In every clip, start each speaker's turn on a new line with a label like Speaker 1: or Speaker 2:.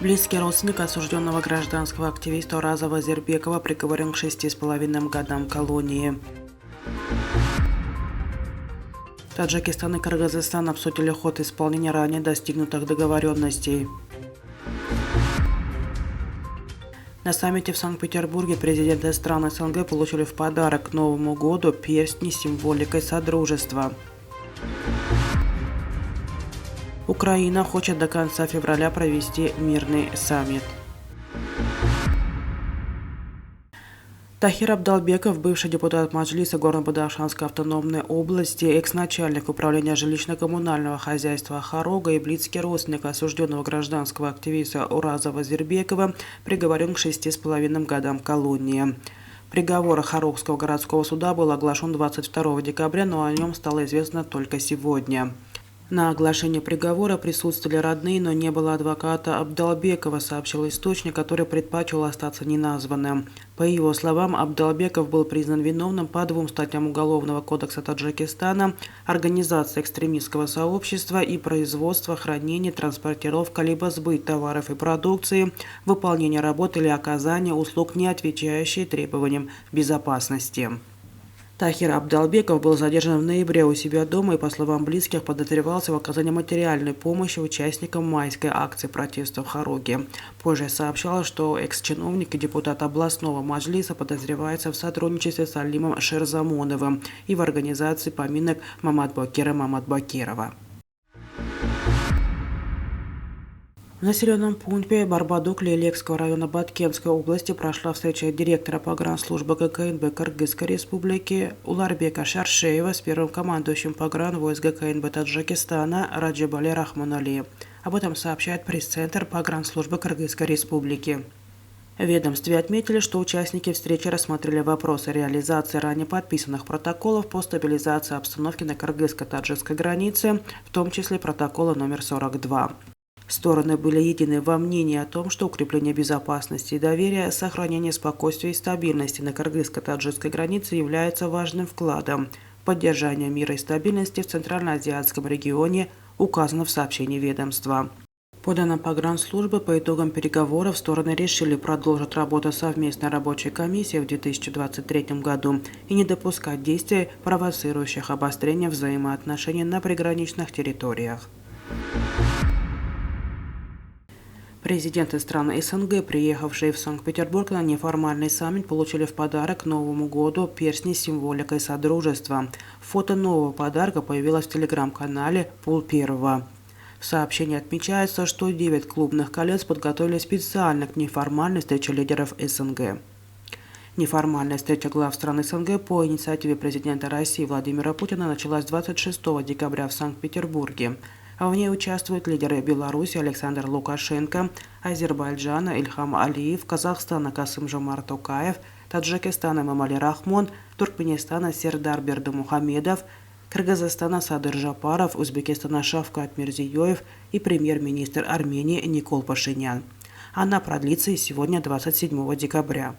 Speaker 1: Близкий родственник осужденного гражданского активиста Ураза Зербекова приговорен к 6,5 годам колонии. Таджикистан и Кыргызстан обсудили ход исполнения ранее достигнутых договоренностей. На саммите в Санкт-Петербурге президенты стран СНГ получили в подарок к Новому году перстни с символикой Содружества. Украина хочет до конца февраля провести мирный саммит. Тахир Абдалбеков, бывший депутат Маджлиса Горно-Бадахшанской автономной области, экс-начальник управления жилищно-коммунального хозяйства Хорога и близкий родственник осужденного гражданского активиста Ураза Зербекова, приговорен к 6,5 годам колонии. Приговор Хорогского городского суда был оглашен 22 декабря, но о нем стало известно только сегодня. На оглашение приговора присутствовали родные, но не было адвоката Абдалбекова, сообщил источник, который предпочел остаться неназванным. По его словам, Абдалбеков был признан виновным по 2 статьям Уголовного кодекса Таджикистана: организация экстремистского сообщества и производство, хранение, транспортировка либо сбыт товаров и продукции, выполнение работ или оказание услуг, не отвечающие требованиям безопасности. Тахир Абдалбеков был задержан в ноябре у себя дома и, по словам близких, подозревался в оказании материальной помощи участникам майской акции протеста в Хороге. Позже сообщалось, что экс-чиновник и депутат областного Маджлиса подозревается в сотрудничестве с Алимом Шерзамоновым и в организации поминок Маматбакира Маматбакирова. В населенном пункте Барбадук Лилекского района Баткенской области прошла встреча директора погранслужбы ГКНБ Кыргызской республики Уларбека Шаршеева с первым командующим погранвойск ГКНБ Таджикистана Раджабали Рахманали. Об этом сообщает пресс-центр погранслужбы Кыргызской республики. В ведомстве отметили, что участники встречи рассмотрели вопросы реализации ранее подписанных протоколов по стабилизации обстановки на кыргызско-таджикской границе, в том числе протокола номер 42. Стороны были едины во мнении о том, что укрепление безопасности и доверия, сохранение спокойствия и стабильности на кыргызско-таджикской границе является важным вкладом в поддержание мира и стабильности в Центральноазиатском регионе, указано в сообщении ведомства. По данным погранслужбы, по итогам переговоров стороны решили продолжить работу совместной рабочей комиссии в 2023 году и не допускать действий, провоцирующих обострение взаимоотношений на приграничных территориях. Президенты стран СНГ, приехавшие в Санкт-Петербург на неформальный саммит, получили в подарок к Новому году перстни с символикой Содружества. Фото нового подарка появилось в телеграм-канале Пул-1. В сообщении отмечается, что 9 клубных колец подготовили специально к неформальной встрече лидеров СНГ. Неформальная встреча глав стран СНГ по инициативе президента России Владимира Путина началась 26 декабря в Санкт-Петербурге. В ней участвуют лидеры Беларуси Александр Лукашенко, Азербайджана Ильхам Алиев, Казахстана Касым-Жомарт Токаев, Таджикистана Эмомали Рахмон, Туркменистана Сердар Бердымухамедов, Кыргызстана Садыр Жапаров, Узбекистана Шавкат Мирзиёев и премьер-министр Армении Никол Пашинян. Она продлится и сегодня, 27 декабря.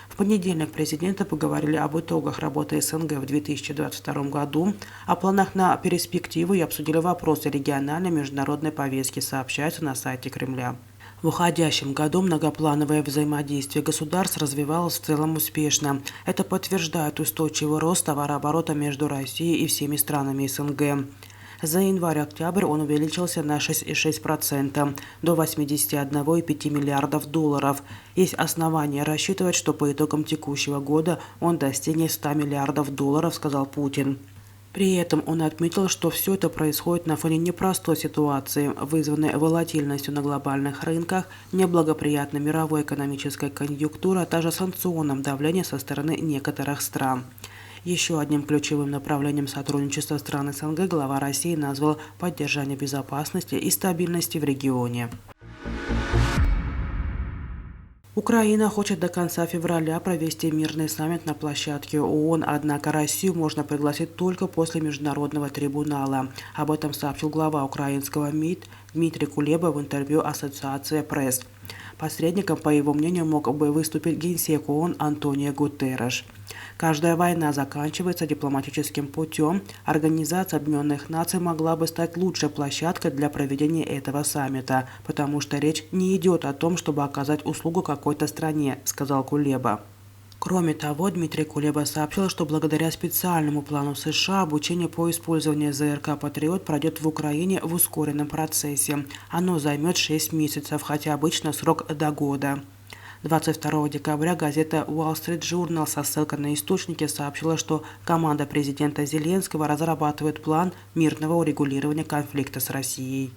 Speaker 1: В понедельник президенты поговорили об итогах работы СНГ в 2022 году, о планах на перспективу и обсудили вопросы региональной и международной повестки, сообщается на сайте Кремля. В уходящем году многоплановое взаимодействие государств развивалось в целом успешно. Это подтверждает устойчивый рост товарооборота между Россией и всеми странами СНГ. За январь-октябрь он увеличился на 6,6% до 81,5 миллиардов долларов. Есть основания рассчитывать, что по итогам текущего года он достигнет 100 миллиардов долларов, сказал Путин. При этом он отметил, что все это происходит на фоне непростой ситуации, вызванной волатильностью на глобальных рынках, неблагоприятной мировой экономической конъюнктурой, а также санкционным давлением со стороны некоторых стран. Еще одним ключевым направлением сотрудничества стран СНГ глава России назвал поддержание безопасности и стабильности в регионе. Украина хочет до конца февраля провести мирный саммит на площадке ООН, однако Россию можно пригласить только после Международного трибунала. Об этом сообщил глава украинского МИД Дмитрий Кулеба в интервью Ассоциации пресс. Посредником, по его мнению, мог бы выступить генсек ООН Антонио Гутерреш. Каждая война заканчивается дипломатическим путем. Организация Объединенных Наций могла бы стать лучшей площадкой для проведения этого саммита, потому что речь не идет о том, чтобы оказать услугу какой-то стране, сказал Кулеба. Кроме того, Дмитрий Кулеба сообщил, что благодаря специальному плану США обучение по использованию ЗРК «Патриот» пройдет в Украине в ускоренном процессе. Оно займет 6 месяцев, хотя обычно срок до года. 22 декабря газета Wall Street Journal со ссылкой на источники сообщила, что команда президента Зеленского разрабатывает план мирного урегулирования конфликта с Россией.